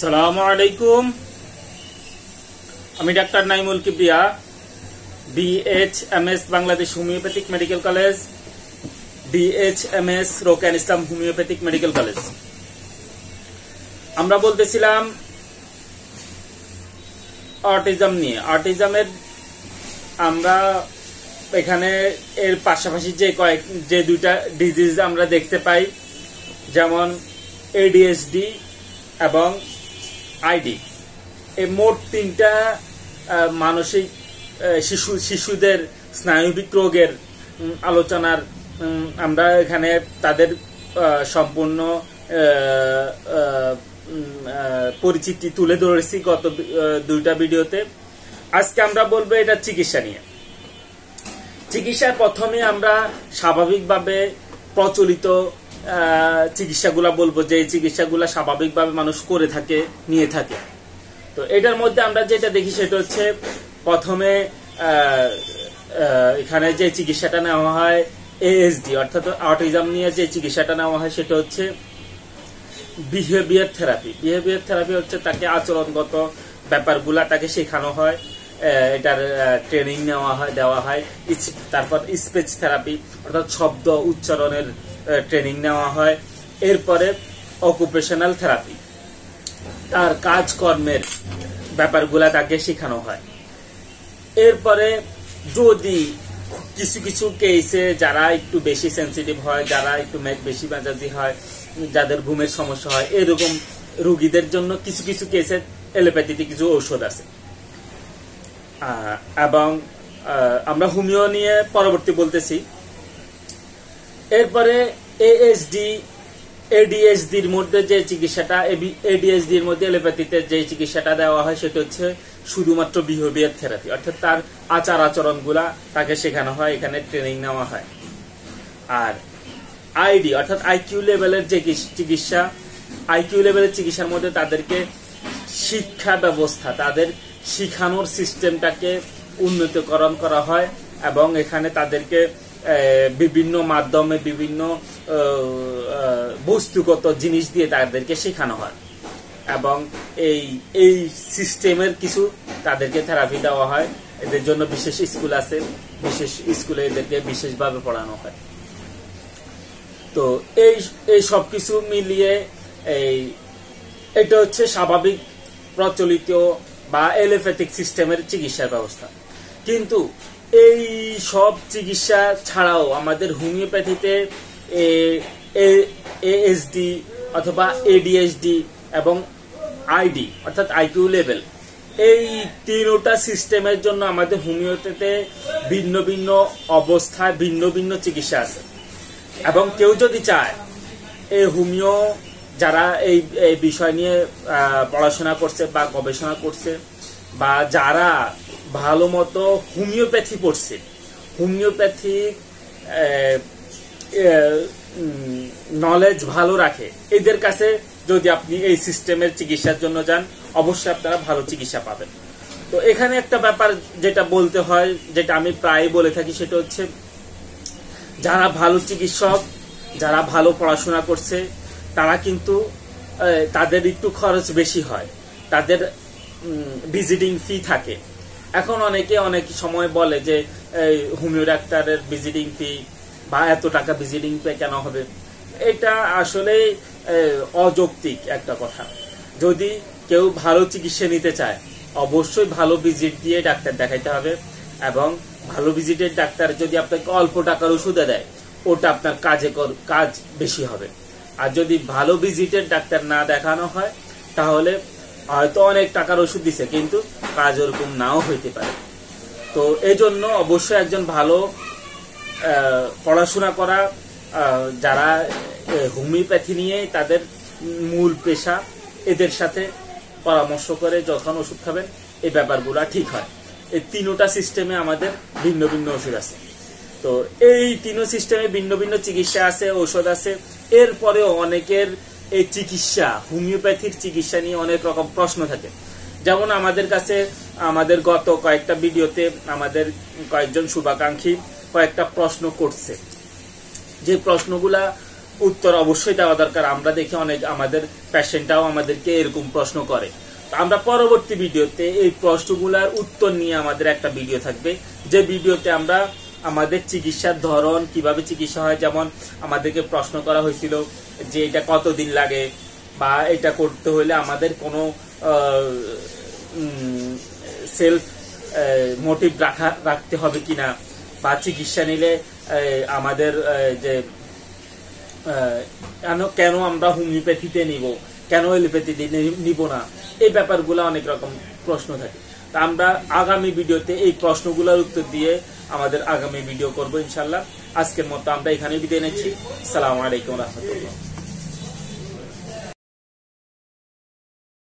আসসালামু আলাইকুম। আমি doctor Naimul Kibria, BHMS Bangladesh homeopathic medical college, BHMS রোকেন ইসলাম হোমিওপ্যাথিক মেডিকেল কলেজ। আমরা বলতেছিলাম অটিজম নিয়ে। অটিজমের আমরা এখানে এর পাশাপাশি যে দুইটা ডিজিজ আমরা দেখতে পাই, যেমন ADHD এবং ID। এই মোট তিনটা মানসিক শিশুদের স্নায়ুবিক রোগের আলোচনার আমরা এখানে তাদের সম্পূর্ণ পরিচিতি তুলে ধরেছি গত দুইটা ভিডিওতে। আজকে আমরা বলবো এটা চিকিৎসা নিয়ে। চিকিৎসার প্রথমে আমরা স্বাভাবিকভাবে প্রচলিত চিকিৎসাগুলা বলবো, যে চিকিৎসাগুলা স্বাভাবিকভাবে মানুষ করে থাকে, নিয়ে থাকে। তো এটার মধ্যে আমরা যেটা দেখি সেটা হচ্ছে, প্রথমে এখানে যে চিকিৎসাটা নেওয়া হয় ASD অর্থাৎ অটিজম নিয়ে যে চিকিৎসাটা নেওয়া হয় সেটা হচ্ছে বিহেভিয়ার থেরাপি। বিহেভিয়ার থেরাপি হচ্ছে তাকে আচরণগত ব্যাপারগুলা তাকে শেখানো হয়, এটার ট্রেনিং দেওয়া হয়। তারপর স্পিচ থেরাপি অর্থাৎ শব্দ উচ্চারণের ট্রেনিং নেওয়া হয়। এরপরে অকুপেশনাল থেরাপি, তার কাজকর্মের ব্যাপারগুলা তাকে শেখানো হয়। এরপরে যদি কিছু কিছু কেসে যারা একটু বেশি সেন্সিটিভ হয়, যারা একটু বেশি মেজাজি হয়, যাদের ঘুমের সমস্যা হয়, এরকম রোগীদের জন্য কিছু কিছু কেসে এলোপ্যাথিতে কিছু ঔষধ আছে। এবং আমরা হোমিও নিয়ে পরবর্তী বলতেছি। এরপরে ADHDর মধ্যে যে চিকিৎসাটা, ADHDর মধ্যে এলোপ্যাথিতে যে চিকিৎসাটা দেওয়া হয় সেটা হচ্ছে শুধুমাত্র বিহেভিয়ার থেরাপি, অর্থাৎ তার আচার আচরণগুলা তাকে শেখানো হয়, এখানে ট্রেনিং নেওয়া হয়। আর ID অর্থাৎ IQ লেভেলের যে চিকিৎসা, IQ লেভেলের চিকিৎসার মধ্যে তাদেরকে শিক্ষা ব্যবস্থা, তাদের শিখানোর সিস্টেমটাকে উন্নতকরণ করা হয় এবং এখানে তাদেরকে বিভিন্ন মাধ্যমে বিভিন্ন বস্তুগত জিনিস দিয়ে তাদেরকে শেখানো হয় এবং এই সিস্টেমের কিছু তাদেরকে থেরাপি দেওয়া হয়। এদের জন্য বিশেষ স্কুল আছে, বিশেষ স্কুলে এদেরকে বিশেষভাবে পড়ানো হয়। তো এই সব কিছু মিলিয়ে এটা হচ্ছে স্বাভাবিক প্রচলিত বা এলোপ্যাথিক সিস্টেমের চিকিৎসার ব্যবস্থা। কিন্তু এই সব চিকিৎসা ছাড়াও আমাদের হোমিওপ্যাথিতে ASD অথবা ADHD এবং ID অর্থাৎ IQ লেভেল, এই তিনটা সিস্টেমের জন্য আমাদের হোমিওপ্যাথিতে ভিন্ন ভিন্ন অবস্থায় ভিন্ন ভিন্ন চিকিৎসা আছে। এবং কেউ যদি চায়, এই হোমিও যারা এই বিষয় নিয়ে পড়াশোনা করছে বা গবেষণা করছে, বা যারা ভালো মতো হোমিওপ্যাথি পড়ছে, হোমিওপ্যাথি নলেজ ভালো রাখে, এদের কাছে যদি আপনি এই সিস্টেমের চিকিৎসার জন্য যান, অবশ্যই আপনারা ভালো চিকিৎসা পাবেন। তো এখানে একটা ব্যাপার যেটা বলতে হয়, যেটা আমি প্রায় বলে থাকি, সেটা হচ্ছে যারা ভালো চিকিৎসক, যারা ভালো পড়াশোনা করছে, তারা কিন্তু তাদের একটু খরচ বেশি হয়, তাদের ভিজিটিং ফি থাকে। এখন অনেক সময় বলে যে হোমিও ডাক্তারের ভিজিটিং ফি বা এত টাকা ভিজিটিং ফি কেন হবে। এটা আসলে অযৌক্তিক একটা কথা। যদি কেউ ভালো চিকিৎসা নিতে চায়, অবশ্যই ভালো ভিজিট দিয়ে ডাক্তার দেখাইতে হবে এবং ভালো ভিজিটের ডাক্তার যদি আপনাকে অল্প টাকার ওষুধে দেয়, ওটা আপনার কাজ বেশি হবে। আর যদি ভালো ভিজিটের ডাক্তার না দেখানো হয়, তাহলে হয়তো অনেক টাকার ওষুধ দিছে কিন্তু কাজ ওরকম নাও হইতে পারে। তো এই জন্য অবশ্যই একজন ভালো পড়াশোনা করা, যারা হোমিওপ্যাথি নিয়ে তাদের মূল পেশা, এদের সাথে পরামর্শ করে যখন ওষুধ খাবেন, এই ব্যাপারগুলা ঠিক হয়। এই তিনটা সিস্টেমে আমাদের ভিন্ন ভিন্ন ওষুধ আছে। তো এই তিন সিস্টেমে ভিন্ন ভিন্ন চিকিৎসা আছে, ঔষধ আছে। এরপরেও অনেকের এই চিকিৎসা, হোমিওপ্যাথির চিকিৎসা নিয়ে অনেক রকম প্রশ্ন থাকে। যেমন আমাদের কাছে আমাদের গত কয়েকটা ভিডিওতে আমাদের কয়েকজন শুভাকাঙ্ক্ষী কয়েকটা প্রশ্ন করছে, যে প্রশ্নগুলা উত্তর অবশ্যই দেওয়া দরকার। আমরা দেখি অনেক আমাদের পেশেন্টরাও আমাদেরকে এরকম প্রশ্ন করে। আমরা পরবর্তী ভিডিওতে এই প্রশ্নগুলোর উত্তর নিয়ে আমাদের একটা ভিডিও থাকবে, যে ভিডিওতে আমরা আমাদের চিকিৎসার ধরন, কিভাবে চিকিৎসা হয়, যেমন আমাদেরকে প্রশ্ন করা হয়েছিল যে এটা কতদিন লাগে, বা এটা করতে হলে আমাদের কোনো সেলফ মোটিভ রাখতে হবে কিনা, বা চিকিৎসা নিলে আমাদের যে কেন আমরা হোমিওপ্যাথিতে নিব, কেন এলোপ্যাথিতে নিব না, এই ব্যাপারগুলো অনেক রকম প্রশ্ন থাকে। তা আমরা আগামী ভিডিওতে এই প্রশ্নগুলোর উত্তর দিয়ে আমাদের আগামী ভিডিও করব ইনশাল্লাহ। আজকের মতো আমরা এখানে বিদায় নিচ্ছি। আসসালামু আলাইকুম রহমতুল্লাহ।